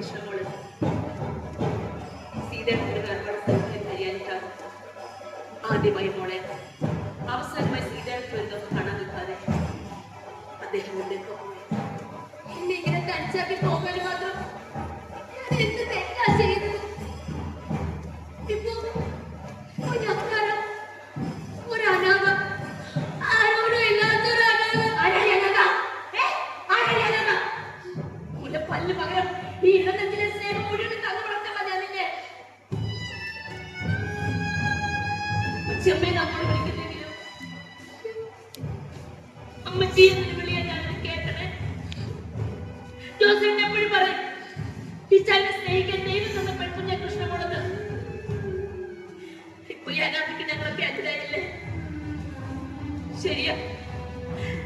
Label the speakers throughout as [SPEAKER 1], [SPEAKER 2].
[SPEAKER 1] കൃഷ്ണമോള് സീതയുടെ വേർപാട് സ്ഥലത്തിൽ കഴിയാനിട്ടാണ് ആദ്യമായി മോളെ അവസാനമായി സീതയുടെ ദുരിതം കാണാൻ നിൽക്കാതെ അദ്ദേഹം എവിടേക്കോ പോയി.
[SPEAKER 2] എന്നെ ഇങ്ങനെ തനിച്ചാക്കി പോകാൻ മാത്രം ഞാൻ എന്ത് തെറ്റാ ചെയ്യുന്നത്? ഇപ്പൊ ഒരു അക്കാരം, ഒരു അനാഥ, ആരോടും ഇല്ലാത്തൊരു മുലപ്പല്ല് പകരം ഈ ഇടനെഞ്ചിലെ സ്നേഹം മുഴുവൻ തന്നു വളർത്താൻ മതി അതിന്റെ
[SPEAKER 1] അച്ഛമ്മയെ നമ്മൾ വിളിക്കുന്നെങ്കിലും അമ്മച്ചി എന്നൊരു വിളിയെ ഞാൻ കേട്ടണേ. ജോസഫ് എപ്പോഴും പറയും ടീച്ചറിനെ സ്നേഹിക്കാൻ ദൈവം തന്ന പെൺകുഞ്ഞ കൃഷ്ണമോളത്. ഇപ്പൊ ഈ അനാഥയ്ക്ക് ഞങ്ങളൊക്കെ അതിരായില്ലേ? ശരിയാ,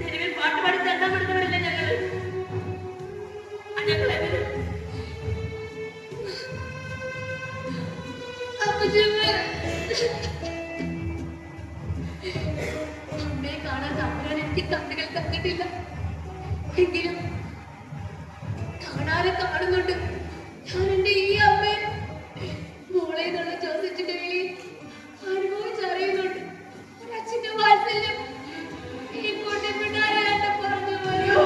[SPEAKER 1] തെരുവിൽ പാട്ടുപാടി തണ്ടാൻ വിടുന്നവരല്ലേ ഞങ്ങള്. ഞങ്ങളെവര്
[SPEAKER 2] അമ്മയെ കാണാൻ തമ്പുരാൻ എനിക്ക് കണ്ണുകൾ തന്നിട്ടില്ല. എങ്കിലും കാണാതെ കാണുന്നുണ്ട് ഞാൻ എന്റെ ഈ അമ്മയെ. മോളെ എന്നുള്ള ജോസച്ചിന്റെ വിളി അനുഭവിച്ചറിയുന്നുണ്ട്. ഒരച്ഛന്റെ വാത്സല്യം ഈ പൊട്ടിപ്പിണ്ടാരായിട്ട് പറഞ്ഞു പോയോ?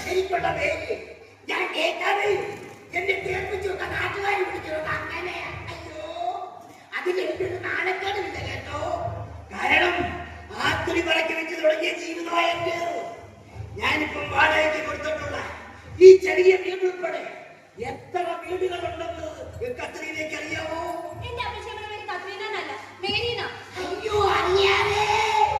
[SPEAKER 3] ശരിക്കുള്ള പേര് ഞാൻ കേൾക്കാതെ എന്റെ കേൾപ്പിച്ചു നാട്ടുകാർ വിളിക്കുന്നത് അങ്ങനെ. അയ്യോ, അതിലെനിക്കൊരു നാണക്കേടുമില്ല കേട്ടോ. കാരണം ആ തുണി പറക്കി വെച്ച് തുടങ്ങിയ ജീവിതമായിട്ട് ഞാനിപ്പം വാടകയ്ക്ക് കൊടുത്തിട്ടുള്ള ഈ ചെറിയ വീട് ഉൾപ്പെടെ എത്ര വീടുകളുണ്ടെന്ന് കത്രീനയ്ക്ക് അറിയാമോ?
[SPEAKER 2] എന്റെ അമ്മച്ചിയുടെ പേര് കത്രീന എന്നല്ല, മേനീന.
[SPEAKER 3] അയ്യോ, അറിയാതെ